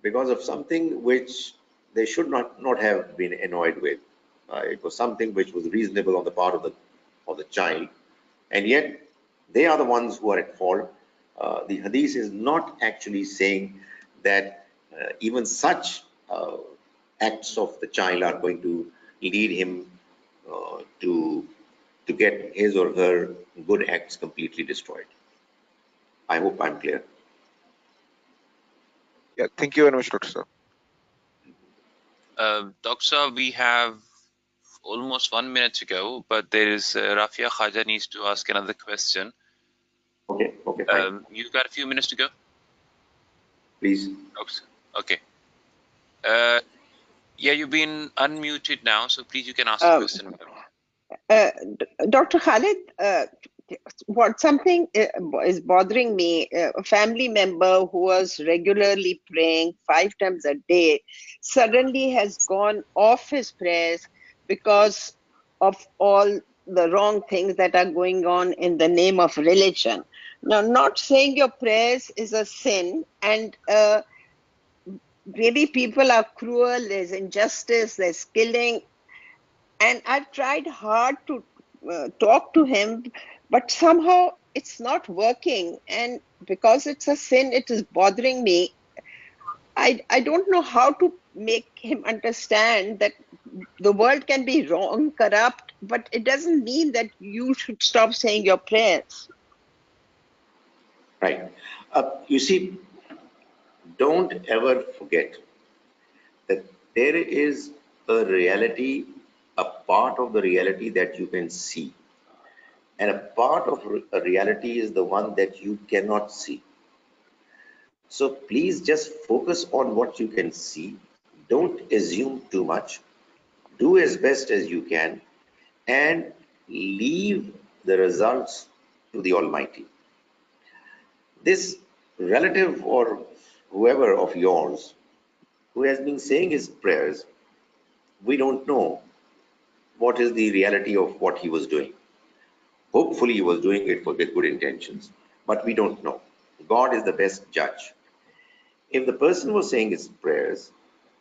Speaker 2: because of something which they should not have been annoyed with. It was something which was reasonable on the part of the child, and yet they are the ones who are at fault. The hadith is not actually saying that even such acts of the child are going to lead him to get his or her good acts completely destroyed. I hope I'm clear.
Speaker 3: Yeah, thank you very much, Dr. Sir.
Speaker 1: Dr. We have almost 1 minute to go, but there is Rafia Khaja needs to ask another question.
Speaker 2: Okay, fine.
Speaker 1: You've got a few minutes to go.
Speaker 2: Please.
Speaker 1: Okay. Yeah, you've been unmuted now, so please you can ask the question.
Speaker 5: Dr. Khalid, something is bothering me. A family member who was regularly praying 5 times a day suddenly has gone off his prayers because of all the wrong things that are going on in the name of religion. Now, not saying your prayers is a sin, and maybe people are cruel, there's injustice, there's killing, and I've tried hard to talk to him, but somehow it's not working. And because it's a sin, it is bothering me. I don't know how to make him understand that the world can be wrong, corrupt, but it doesn't mean that you should stop saying your prayers.
Speaker 2: Right. You see, don't ever forget that there is a reality, a part of the reality that you can see. And a part of a reality is the one that you cannot see. So please just focus on what you can see. Don't assume too much. Do as best as you can and leave the results to the Almighty. This relative or whoever of yours who has been saying his prayers, we don't know what is the reality of what he was doing. Hopefully, he was doing it with good intentions, but we don't know. God is the best judge. If the person was saying his prayers,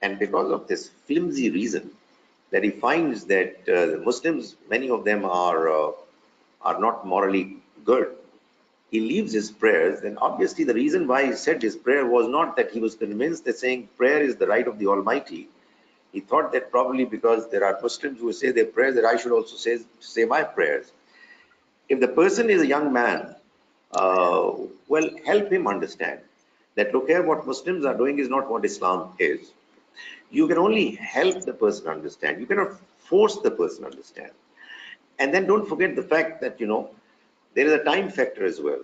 Speaker 2: and because of this flimsy reason that he finds that the Muslims, many of them are not morally good, he leaves his prayers, then obviously the reason why he said his prayer was not that he was convinced that saying prayer is the right of the Almighty. He thought that probably because there are Muslims who say their prayers, that I should also say my prayers. If the person is a young man, well, help him understand that look here, what Muslims are doing is not what Islam is. You can only help the person understand. You cannot force the person understand. And then don't forget the fact that, there is a time factor as well.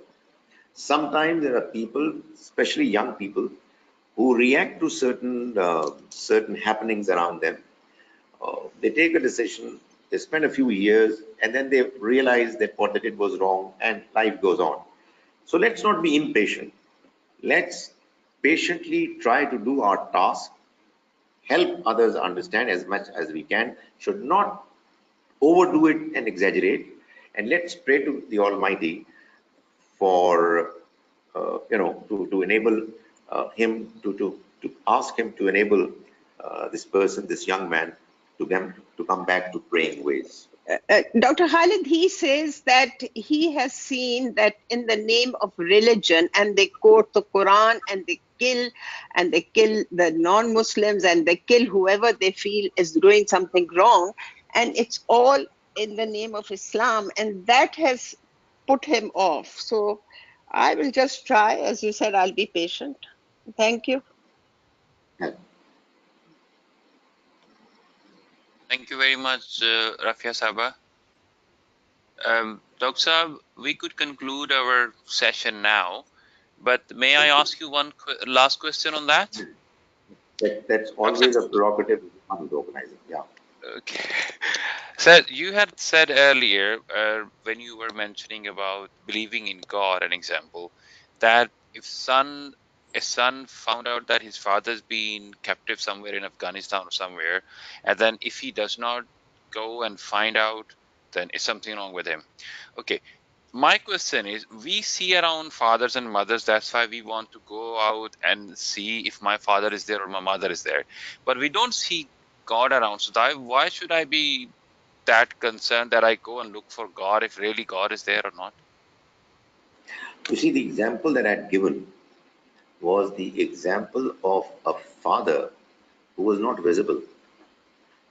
Speaker 2: Sometimes there are people, especially young people, who react to certain happenings around them. They take a decision, they spend a few years, and then they realize that what they did was wrong, and life goes on. So let's not be impatient. Let's patiently try to do our task, help others understand as much as we can, should not overdo it and exaggerate, and let's pray to the Almighty for to enable him to ask him to enable this person, this young man, to come back to praying ways.
Speaker 5: Dr. Khalid, he says that he has seen that in the name of religion, and they quote the Quran and they kill the non-Muslims, and they kill whoever they feel is doing something wrong, and it's all in the name of Islam, and that has put him off. So I will just try, as you said, I'll be patient. Thank you.
Speaker 2: Yeah.
Speaker 1: Thank you very much, Rafia Saba. Dr. Saab, we could conclude our session now, but may I ask you one last question on that?
Speaker 2: That's
Speaker 1: Dr.
Speaker 2: always a prerogative of the organizer. Yeah.
Speaker 1: Okay. So you had said earlier, when you were mentioning about believing in God, an example, that if a son found out that his father's been captive somewhere in Afghanistan or somewhere, and then if he does not go and find out, then is something wrong with him. Okay. My question is, we see around fathers and mothers, that's why we want to go out and see if my father is there or my mother is there. But we don't see God around. So why should I be that concerned that I go and look for God if really God is there or not?
Speaker 2: You see, the example that I had given was the example of a father who was not visible,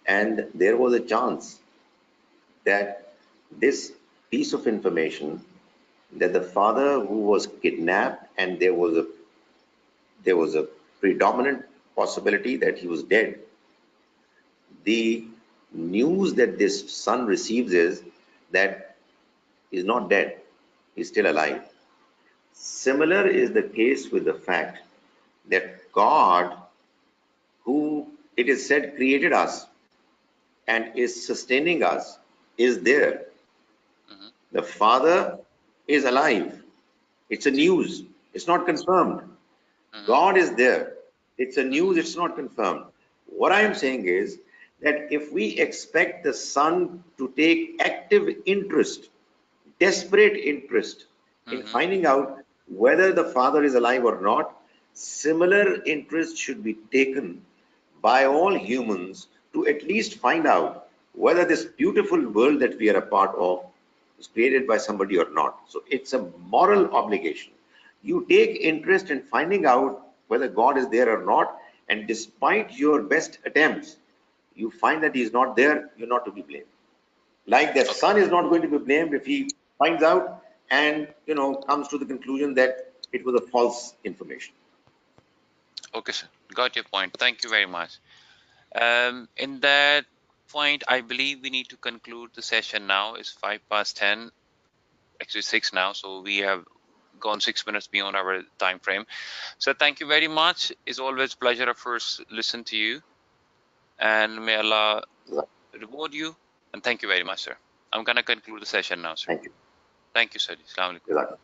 Speaker 2: and there was a chance that this piece of information, that the father who was kidnapped, and there was a predominant possibility that he was dead. The news that this son receives is that he's not dead, he's still alive. Similar is the case with the fact that God, who it is said created us and is sustaining us, is there.
Speaker 1: Hmm.
Speaker 2: The Father is alive. It's a news. It's not confirmed.
Speaker 1: Hmm.
Speaker 2: God is there. It's a news. It's not confirmed. What I am saying is that if we expect the son to take active interest, desperate interest in
Speaker 1: Mm-hmm.
Speaker 2: finding out whether the father is alive or not, similar interest should be taken by all humans to at least find out whether this beautiful world that we are a part of is created by somebody or not. So it's a moral obligation. You take interest in finding out whether God is there or not, and despite your best attempts, you find that he is not there, you're not to be blamed. Like the
Speaker 1: Okay.
Speaker 2: son is not going to be blamed if he finds out and comes to the conclusion that it was a false information.
Speaker 1: Okay, sir. Got your point. Thank you very much. In that point, I believe we need to conclude the session now. It's 10:05, actually 6 now, so we have gone 6 minutes beyond our time frame. So thank you very much. It's always a pleasure to first listen to you, and may Allah reward you. And thank you very much, sir. I'm gonna conclude the session now, sir.
Speaker 2: Thank you.
Speaker 1: Thank you, sir. Assalamu alaikum.
Speaker 2: Jazakallah.